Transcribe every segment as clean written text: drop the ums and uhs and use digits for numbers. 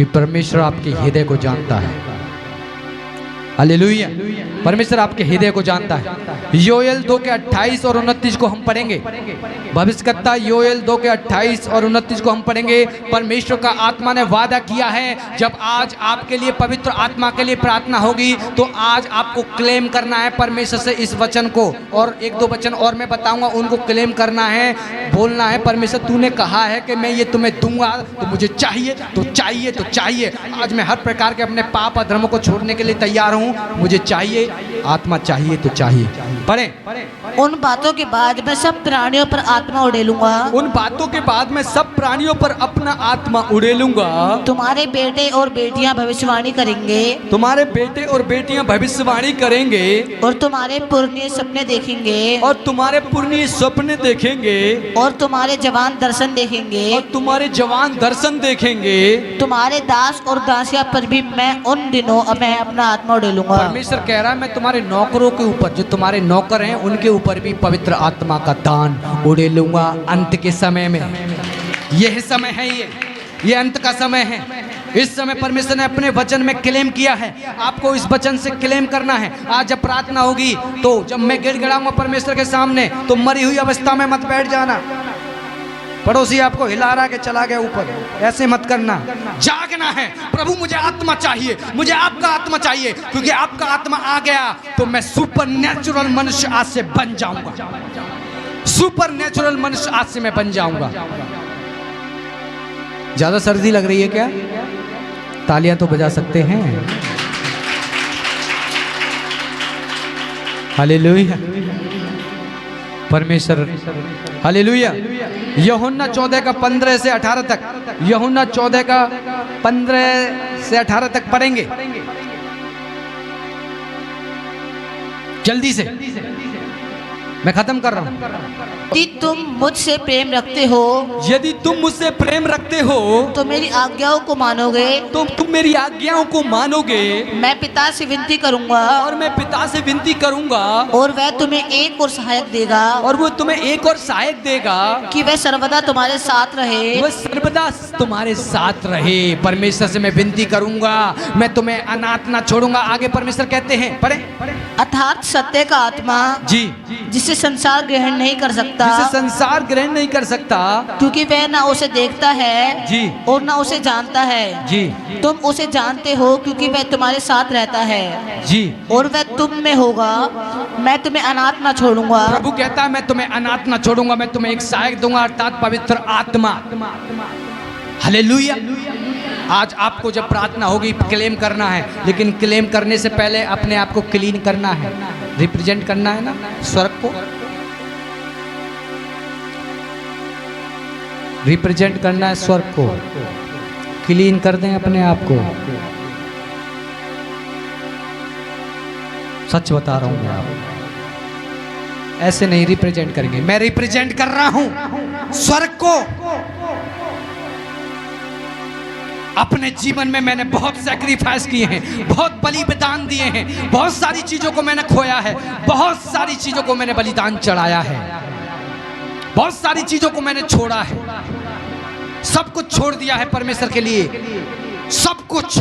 क्योंकि परमेश्वर आपके हृदय को जानता है। हालेलुया। परमेश्वर आपके हृदय को जानता है। योएल 2 के 28 और 29 को हम पढ़ेंगे। भविष्यवक्ता योएल 2 के 28 और 29 को हम पढ़ेंगे। परमेश्वर का आत्मा ने वादा किया है, जब आज आपके लिए पवित्र आत्मा के लिए प्रार्थना होगी तो आज आपको क्लेम करना है परमेश्वर से इस वचन को, और 1-2 वचन और मैं बताऊंगा, उनको क्लेम करना है, बोलना है, परमेश्वर तूने कहा है कि मैं ये तुम्हें दूंगा, तो मुझे चाहिए तो चाहिए तो चाहिए। आज मैं हर प्रकार के अपने पाप अधर्म को छोड़ने के लिए तैयार हूँ। मुझे चाहिए, आत्मा चाहिए तो चाहिए। पढ़ें। उन बातों के बाद मैं सब प्राणियों पर आत्मा उड़ेलूंगा। उन बातों के बाद मैं सब प्राणियों पर अपना आत्मा उड़ेलूंगा। तुम्हारे बेटे और बेटियां भविष्यवाणी करेंगे। तुम्हारे बेटे और बेटियां भविष्यवाणी करेंगे। और तुम्हारे पुरनिये सपने देखेंगे। और तुम्हारे पुरनिये सपने देखेंगे। और तुम्हारे जवान दर्शन देखेंगे। और तुम्हारे जवान दर्शन देखेंगे। तुम्हारे दास और दासिया पर भी मैं उन दिनों मैं अपना आत्मा उड़ेलूंगा। परमेश्वर कह रहा है, मैं तुम्हारे नौकरों के ऊपर, जो तुम्हारे नौकर हैं उनके ऊपर भी पवित्र आत्मा का दान उड़ेलूंगा अंत के समय में। यह समय है, ये अंत का समय है। इस समय परमेश्वर ने अपने वचन में क्लेम किया है, आपको इस वचन से क्लेम करना है। आज जब प्रार्थना होगी तो जब मैं गिड़गिड़ाऊंगा परमेश्वर के सामने, तो मरी हुई अवस्था में मत बैठ जाना। पड़ोसी आपको हिला रहा के चला गया ऊपर, ऐसे मत करना। जागना है, प्रभु मुझे आत्मा चाहिए, मुझे आपका आत्मा चाहिए, क्योंकि आपका आत्मा आ गया तो मैं सुपर नेचुरल मनुष्य आज से बन जाऊंगा। सुपर नेचुरल मनुष्य आज से मैं बन जाऊंगा। ज्यादा सर्दी लग रही है क्या? तालियां तो बजा सकते हैं। हालेलुया। परमेश्वर, हालेलुया। यूहन्ना 14 का 15 से 18 तक, यूहन्ना 14 का 15 से 18 तक पढ़ेंगे जल्दी से, मैं खत्म कर रहा हूं। यदि तुम मुझसे प्रेम रखते हो, यदि तुम मुझसे प्रेम रखते हो तो मेरी आज्ञाओं को मानोगे। तो तुम मेरी आज्ञाओं को मानोगे। मैं पिता से विनती करूंगा और मैं पिता से विनती करूंगा, और वह तुम्हें एक और सहायक देगा। और वो तुम्हें एक और सहायक देगा, कि वह सर्वदा तुम्हारे साथ रहे। वह सर्वदा तुम्हारे साथ रहे। परमेश्वर से मैं विनती करूंगा, मैं तुम्हें अनाथ ना छोड़ूंगा। आगे परमेश्वर कहते हैं, पढ़े। अर्थात सत्य का आत्मा, जी, जिसे संसार ग्रहण नहीं कर सकता, जिसे संसार ग्रहण नहीं कर सकता, क्योंकि वह ना उसे देखता है जी, और ना उसे जानता है। जी, तुम उसे जानते हो क्योंकि वह तुम्हारे साथ रहता है। जी, और वह तुम में होगा। मैं तुम्हें अनाथ ना छोड़ूंगा। प्रभु कहता है, मैं तुम्हें अनाथ ना छोड़ूंगा, मैं तुम्हें एक सहायक दूंगा, अर्थात पवित्र आत्मा। हालेलुया। आज आपको जब प्रार्थना होगी क्लेम करना है, लेकिन क्लेम करने से पहले अपने आप को क्लीन करना है, रिप्रेजेंट करना है ना स्वर्ग को, रिप्रेजेंट करना है स्वर्ग को। क्लीन कर दें अपने आप को। सच बता रहा हूं मैं, आप ऐसे नहीं रिप्रेजेंट करेंगे। मैं रिप्रेजेंट कर रहा हूं स्वर्ग को। अपने जीवन में मैंने बहुत सैक्रिफाइस किए हैं, बहुत बलिदान दिए हैं, बहुत सारी चीजों को मैंने खोया है, बहुत सारी चीजों को मैंने बलिदान चढ़ाया है, बहुत सारी चीजों को मैंने छोड़ा है, सब कुछ छोड़ दिया है परमेश्वर के लिए, सब कुछ।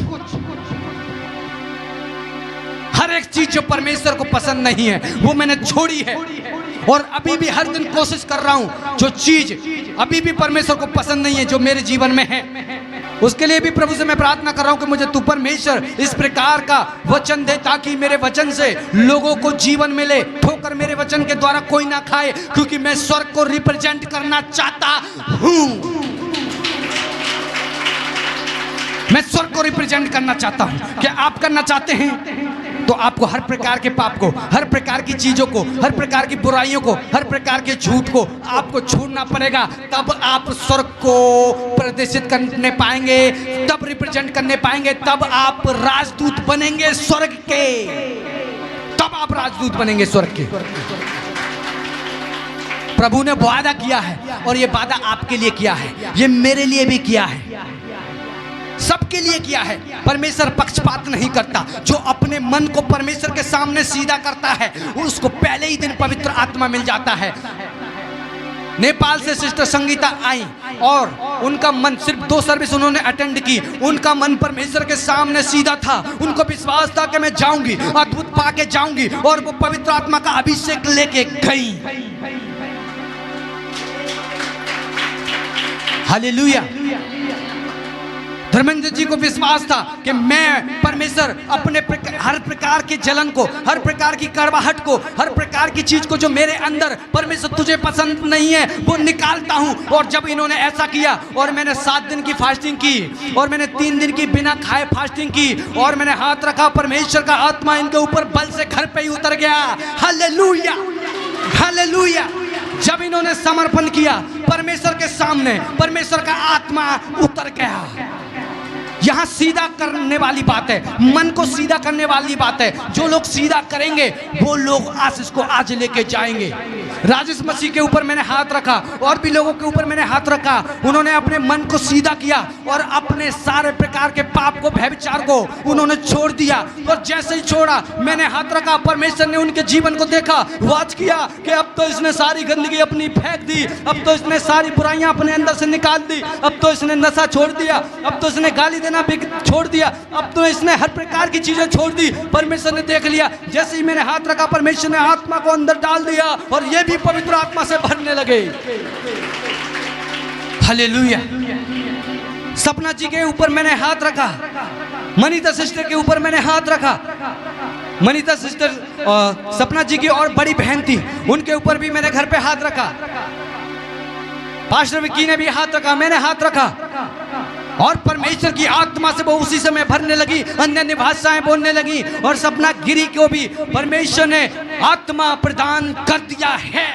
हर एक चीज जो परमेश्वर को पसंद नहीं है वो मैंने छोड़ी है, और अभी भी हर दिन कोशिश कर रहा हूं जो चीज अभी भी परमेश्वर को पसंद नहीं है जो मेरे जीवन में है, उसके लिए भी प्रभु से मैं प्रार्थना कर रहा हूं कि मुझे तू परमेश्वर इस प्रकार का वचन दे, ताकि मेरे वचन से लोगों को जीवन मिले, ठोकर मेरे वचन के द्वारा कोई ना खाए, क्योंकि मैं स्वर्ग को रिप्रेजेंट करना चाहता हूं। मैं स्वर्ग को रिप्रेजेंट करना चाहता हूं। क्या आप करना चाहते हैं? तो आपको हर प्रकार के पाप को, हर प्रकार की चीजों को, हर प्रकार की बुराइयों को, हर प्रकार के झूठ को आपको छोड़ना पड़ेगा। तब आप स्वर्ग को प्रदर्शित करने पाएंगे, तब रिप्रेजेंट करने पाएंगे, तब आप राजदूत बनेंगे स्वर्ग के, तब आप राजदूत बनेंगे स्वर्ग के। प्रभु ने वादा किया है, और ये वादा आपके लिए किया है, ये मेरे लिए भी किया है, सबके लिए किया है। परमेश्वर पक्षपात नहीं करता। जो अपने मन को परमेश्वर के सामने सीधा करता है उसको पहले ही दिन पवित्र आत्मा मिल जाता है। नेपाल से सिस्टर संगीता आई और उनका मन, सिर्फ 2 सर्विस उन्होंने अटेंड की, उनका मन परमेश्वर के सामने सीधा था। उनको विश्वास था कि मैं जाऊंगी, अद्भुत पाके जाऊंगी, और वो पवित्र आत्मा का अभिषेक लेके गई। हालेलुया। धर्मेंद्र जी को विश्वास था कि मैं परमेश्वर अपने हर प्रकार के जलन को, हर प्रकार की कड़वाहट को, हर प्रकार की चीज को जो मेरे अंदर परमेश्वर तुझे पसंद नहीं है वो निकालता हूं। और जब इन्होंने ऐसा किया और मैंने 7 दिन की फास्टिंग की और मैंने 3 दिन की बिना खाए फास्टिंग की और मैंने हाथ रखा, परमेश्वर का आत्मा इनके ऊपर बल से घर पे ही उतर गया। Hallelujah, hallelujah. जब इन्होंने समर्पण किया परमेश्वर के सामने, परमेश्वर का आत्मा उतर गया। यहां सीधा करने वाली बात है, मन को सीधा करने वाली बात है। जो लोग सीधा करेंगे वो लोग आशीष को आज लेके जाएंगे। राजेश मसीह के ऊपर मैंने हाथ रखा और भी लोगों के ऊपर मैंने हाथ रखा, उन्होंने अपने मन को सीधा किया और अपने सारे प्रकार के पाप को, व्यभिचार को उन्होंने छोड़ दिया। और जैसे ही छोड़ा, मैंने हाथ रखा, परमेश्वर ने उनके जीवन को देखा, वाच किया कि अब तो इसने सारी गंदगी अपनी फेंक दी, अब तो इसने सारी बुराइयां अपने अंदर से निकाल दी, अब तो इसने नशा छोड़ दिया, अब तो इसने गाली देना भी छोड़ दिया, अब तो इसने हर प्रकार की चीजें छोड़ दी। परमेश्वर ने देख लिया। जैसे ही मैंने हाथ रखा, परमेश्वर ने आत्मा को अंदर डाल दिया और ये भी पवित्र आत्मा से भरने लगे। हालेलुया। सपना जी के ऊपर मैंने हाथ रखा, मनीता सिस्टर के ऊपर मैंने हाथ रखा। मनीता सिस्टर सपना जी की और बड़ी बहन थी, उनके ऊपर भी मैंने घर पे हाथ रखा। पास्टर विक्की ने भी हाथ रखा, मैंने हाथ रखा और परमेश्वर की आत्मा से वो उसी समय भरने लगी, अन्य भाषाएं बोलने लगी। और सपना गिरी को भी परमेश्वर ने आत्मा प्रदान कर दिया है।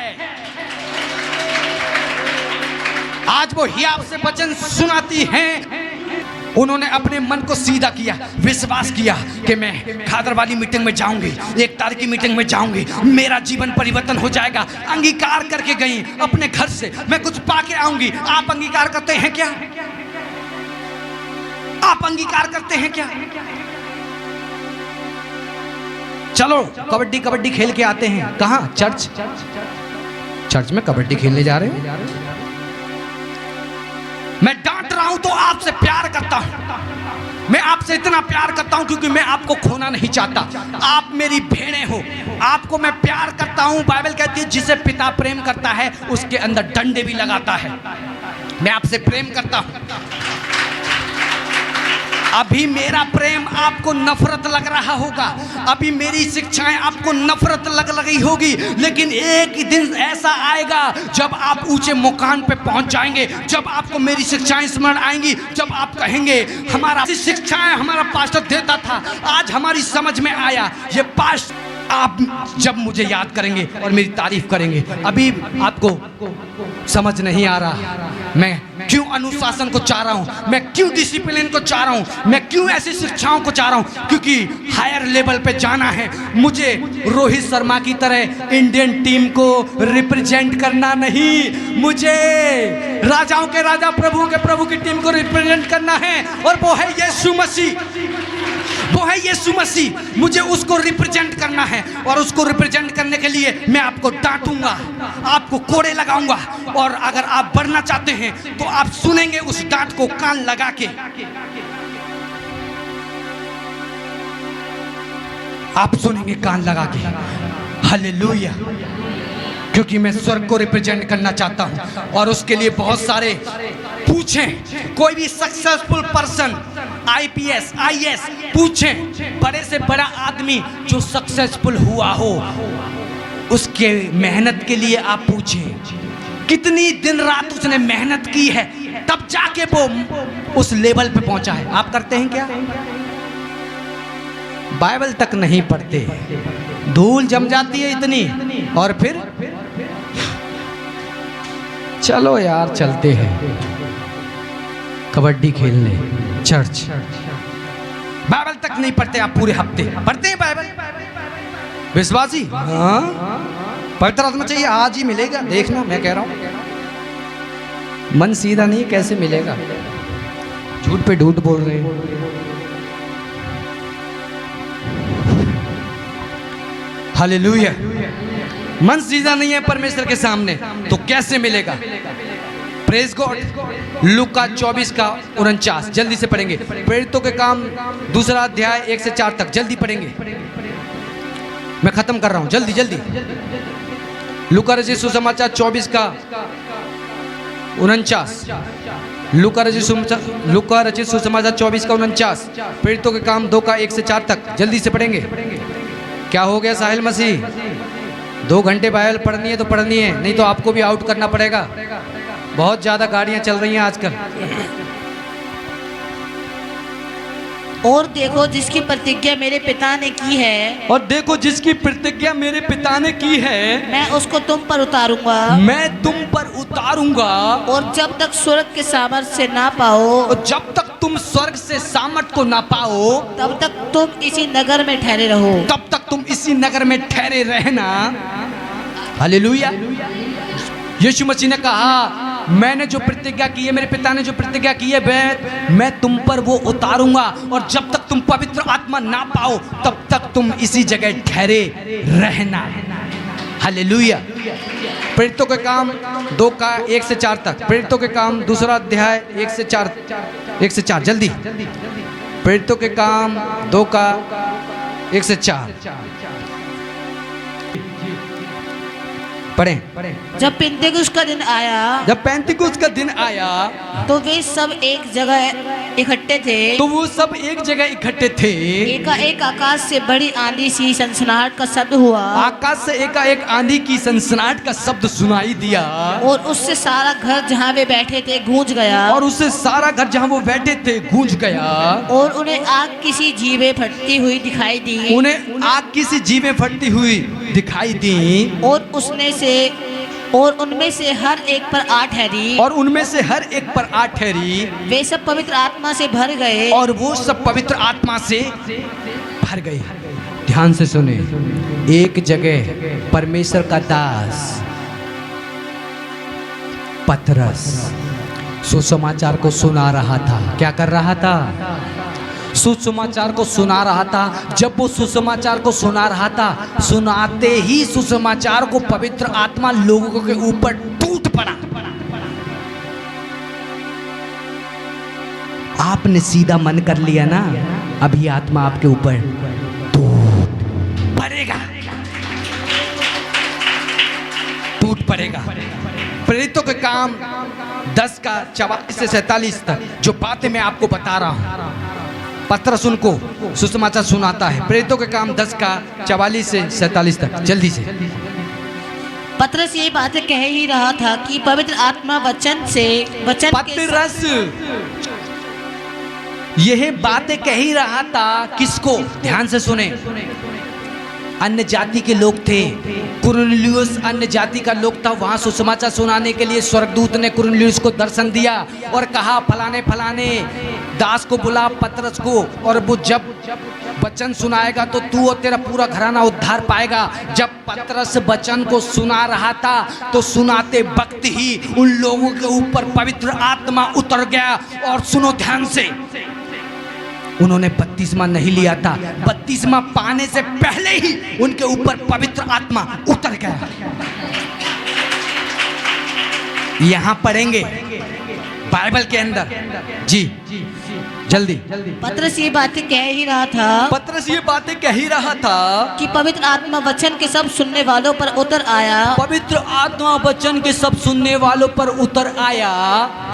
आज वो हियाव से वचन सुनाती हैं। उन्होंने अपने मन को सीधा किया, विश्वास किया कि मैं खादर वाली मीटिंग में जाऊंगी, 1 तारीख की मीटिंग में जाऊंगी, मेरा जीवन परिवर्तन हो जाएगा। अंगीकार करके गई अपने घर से, मैं कुछ पाके आऊंगी। आप अंगीकार करते हैं क्या? आप अंगीकार करते हैं क्या? चलो कबड्डी कबड्डी खेल के आते हैं। कहां? चर्च। चर्च में कबड्डी खेलने जा रहे हैं। मैं डांट रहा हूं तो आपसे प्यार करता हूं। मैं आपसे इतना प्यार करता हूं क्योंकि मैं आपको खोना नहीं चाहता। आप मेरी भेड़ें हो, आपको मैं प्यार करता हूं। बाइबल कहती है जिसे पिता प्रेम करता है उसके अंदर डंडे भी लगाता है। मैं आपसे प्रेम करता हूं। अभी मेरा प्रेम आपको नफरत लग रहा होगा, अभी मेरी शिक्षाएं आपको नफरत लग रही होगी, लेकिन एक दिन ऐसा आएगा जब आप ऊंचे मुकाम पे पहुंच जाएंगे, जब आपको मेरी शिक्षाएं स्मरण आएंगी, जब आप कहेंगे हमारा शिक्षाएं हमारा पास्टर देता था, आज हमारी समझ में आया ये पास्टर। आप जब मुझे याद करेंगे और मेरी तारीफ करेंगे। अभी आपको समझ नहीं आ रहा मैं क्यों अनुशासन को चाह रहा हूं, मैं क्यों डिसिप्लिन को चाह रहा हूं, मैं क्यों ऐसी शिक्षाओं को चाह रहा हूं। क्योंकि हायर लेवल पे जाना है मुझे। रोहित शर्मा की तरह इंडियन टीम को रिप्रेजेंट करना नहीं, मुझे राजाओं के राजा प्रभु के प्रभु की टीम को रिप्रेजेंट करना है। और वो है यीशु मसीह, वो है यीशु मसीह। मुझे उसको रिप्रेजेंट करना है और उसको रिप्रेजेंट करने के लिए मैं आपको डांटूंगा, आपको कोड़े लगाऊंगा। और अगर आप बढ़ना चाहते हैं तो आप सुनेंगे उस डांट को कान लगा के। आप सुनेंगे कान लगा के। हालेलुया। क्योंकि मैं स्वर्ग को रिप्रेजेंट करना चाहता हूं और उसके लिए बहुत सारे पूछें। कोई भी सक्सेसफुल पर्सन, IPS IAS पूछें, बड़े से बड़ा आदमी जो सक्सेसफुल हुआ हो उसके मेहनत के लिए आप पूछें कितनी दिन रात उसने मेहनत की है, तब जाके वो उस लेवल पे पहुंचा है। आप करते हैं क्या? बाइबल तक नहीं पढ़ते, धूल जम जाती है इतनी, और फिर चलो यार चलते हैं कबड्डी खेलने चर्च। बाइबल तक नहीं पढ़ते आप पूरे हफ्ते। पढ़ते हैं बाइबल विश्वासी? हाँ, पवित्र आत्मा चाहिए आज ही मिलेगा, देखना मैं कह रहा हूं। मन सीधा नहीं कैसे मिलेगा? झूठ पे झूठ बोल रहे हैं। हालेलुया। मन सीधा नहीं है परमेश्वर के सामने तो कैसे मिलेगा? Praise God. लूका 24 का 49 जल्दी से पढ़ेंगे। प्रेरितों के काम दूसरा अध्याय 1 से 4 तक जल्दी पढ़ेंगे। मैं खत्म कर रहा हूं, जल्दी जल्दी। लूका रचित सुसमाचार 24 का 49। लूका रचित सुसमाचार 24 का 49। प्रेरितों के काम 2 का 1 से 4 तक जल्दी से पढ़ेंगे। क्या हो गया साहिल मसीह? 2 घंटे बाइबल पढ़नी है तो पढ़नी है, नहीं तो आपको भी आउट करना पड़ेगा। बहुत ज्यादा गाड़ियां चल रही हैं आजकल। और देखो जिसकी प्रतिज्ञा मेरे पिता ने की है, और देखो जिसकी प्रतिज्ञा मेरे पिता ने की है, मैं उसको तुम पर उतारूंगा, मैं तुम पर उतारूंगा। और जब तक स्वर्ग के सामर्थ्य से ना पाओ, और जब तक तुम स्वर्ग से सामर्थ को ना पाओ, तब तक तुम इसी नगर में ठहरे रहो। तब तक तुम इसी नगर में ठहरे रहना। हालेलुया। यीशु मसीह ने कहा मैंने जो प्रतिज्ञा की है, मेरे पिता ने जो प्रतिज्ञा की है, मैं तुम पर वो उतारूंगा। और जब तक तुम पवित्र आत्मा ना पाओ तब तक तुम इसी जगह ठहरे रहना। हालेलुया। प्रेरितों के काम 2 का 1 से 4 तक। प्रेरितों के काम दूसरा अध्याय 1 से 4 जल्दी। प्रेरितों के काम 2 का 1 से 4 पढ़ें। जब पेंतेकुस्त का दिन आया, जब पेंतिकुस्त का दिन आया तो वे सब एक जगह इकट्ठे थे। तो वो सब एक जगह इकट्ठे थे। एकाएक आकाश से बड़ी आंधी सी सनसनाहट का शब्द हुआ। आकाश से एकाएक आंधी की सनसनाहट का शब्द सुनाई दिया। और उससे सारा घर जहाँ वे बैठे थे गूंज गया। और उससे सारा घर जहाँ वो बैठे थे गूंज गया। और उन्हें आग की सी जीवें फटती हुई दिखाई दी। उन्हें आग की सी जीवें फटती हुई दिखाई दी। और उनमें से हर एक पर 8 ठहरी। और उनमें से हर एक पर 8 ठहरी। वे सब पवित्र आत्मा से भर गए। और वो सब पवित्र आत्मा से भर गए। ध्यान से सुने। एक जगह परमेश्वर का दास पतरस सुसमाचार को सुना रहा था। क्या कर रहा था? सुसमाचार को सुना रहा था। जब वो सुसमाचार को सुना रहा था, सुनाते ही सुसमाचार को पवित्र आत्मा लोगों के ऊपर टूट पड़ा। आपने सीधा मन कर लिया ना, अभी आत्मा आपके ऊपर टूट पड़ेगा, टूट पड़ेगा। प्रेरितों के काम 10 का 44 से 47 तक जो बातें मैं आपको बता रहा हूं, पतरस उनको सुसमाचार सुनाता है। प्रेरितों के काम 10 का 44 से 47 तक जल्दी से। पतरस ये बातें कह ही रहा था कि पवित्र आत्मा पतरस यह बातें कह ही रहा था। किसको? ध्यान से सुने। अन्य जाति के लोग थे। कुरनेलियुस अन्य जाति का लोग था। वहां सुसमाचार सुनाने के लिए स्वर्गदूत ने कुरनेलियुस को दर्शन दिया और कहा फलाने फलाने दास को बुला, पतरस को, और वो जब वचन सुनाएगा तो तू और तेरा पूरा घराना उद्धार पाएगा। जब पतरस वचन को सुना रहा था तो सुनाते वक्त ही उन लोगों के ऊपर पवित्र आत्मा उतर गया। और सुनो ध्यान से, उन्होंने बपतिस्मा नहीं लिया था। बपतिस्मा पाने से पहले ही उनके ऊपर पवित्र आत्मा उतर गया। यहां पढ़ेंगे बाइबल के अंदर। जी जल्दी। पतरस ये बातें कह ही रहा था। पतरस ये बातें कह ही रहा था कि पवित्र आत्मा वचन के सब सुनने वालों पर उतर आया। पवित्र आत्मा वचन के सब सुनने वालों पर उतर आया।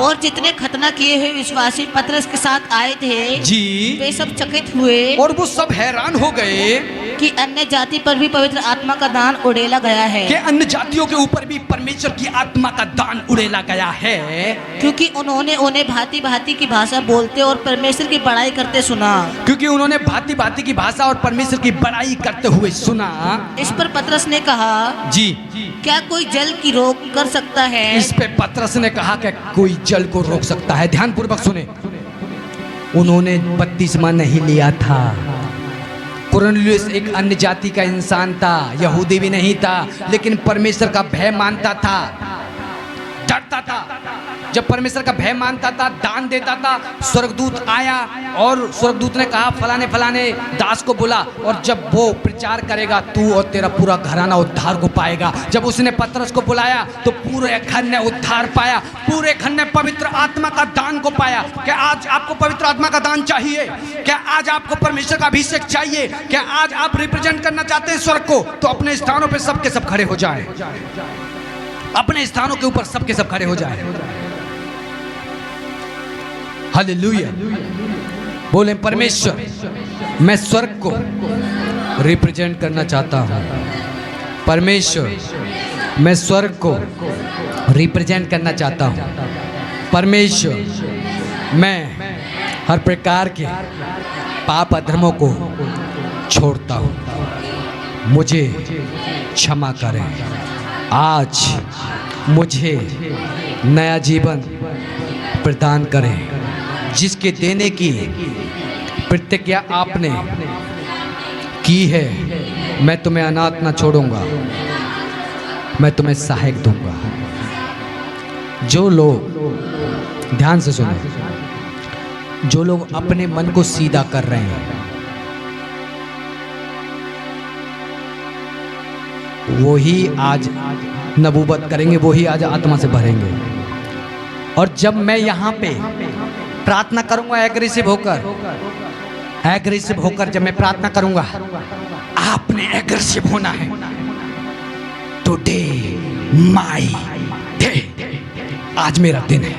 और जितने खतना किए हुए विश्वासी पतरस के साथ आए थे जी, वे सब चकित हुए। और वो सब हैरान हो गए कि अन्य जाति पर भी पवित्र आत्मा का दान उड़ेला गया है। कि अन्य जातियों के ऊपर भी परमेश्वर की आत्मा का दान उड़ेला गया है। क्योंकि उन्होंने उन्हें भांति भांति की भाषा बोलते और परमेश्वर की बड़ाई करते सुना। क्योंकि उन्होंने भांति भांति की भाषा और परमेश्वर की बड़ाई करते हुए सुना। इस पर पतरस ने कहा, जी, क्या कोई जल की रोक कर सकता है? इस पे पतरस ने कहा कि कोई जल को रोक सकता है। ध्यान पूर्वक सुने। उन्होंने बपतिस्मा नहीं लिया था। कुरनेलियुस एक अन्य जाति का इंसान था, यहूदी भी नहीं था, लेकिन परमेश्वर का भय मानता था, डरता था। जब परमेश्वर का भय मानता था, दान देता था, स्वर्गदूत आया और स्वर्गदूत ने कहा फलाने फलाने दास को बुला, और जब वो प्रचार करेगा तू और तेरा पूरा घराना उद्धार को पाएगा। जब उसने पतरस को बुलाया तो पूरे घर ने उद्धार पाया, पूरे घर ने पवित्र आत्मा का दान को पाया। क्या आज आपको पवित्र आत्मा का दान चाहिए? क्या आज आपको परमेश्वर का अभिषेक चाहिए? क्या आज आप रिप्रेजेंट करना चाहते हैं स्वर्ग को? तो अपने स्थानों पे सबके सब खड़े हो जाएं, अपने स्थानों के ऊपर सबके सब खड़े हो जाएं। हालेलुया। बोले परमेश्वर, मैं स्वर्ग को रिप्रेजेंट करना चाहता हूं। परमेश्वर, मैं स्वर्ग को रिप्रेजेंट करना चाहता हूं। परमेश्वर, मैं हर प्रकार के पाप अधर्मों को छोड़ता हूं, मुझे क्षमा करें। आज मुझे नया जीवन प्रदान करें, जिसके देने की प्रतिज्ञा आपने की है। मैं तुम्हें अनाथ न छोड़ूंगा, मैं तुम्हें सहायक दूंगा। जो लोग, ध्यान से सुनो, जो लोग अपने मन को सीधा कर रहे हैं वो ही आज नबूवत करेंगे, वो ही आज आत्मा से भरेंगे। और जब मैं यहाँ पे प्रार्थना करूंगा एग्रेसिव होकर जब मैं प्रार्थना करूंगा, आपने एग्रेसिव होना है। टुडे माय डे, आज मेरा दिन है।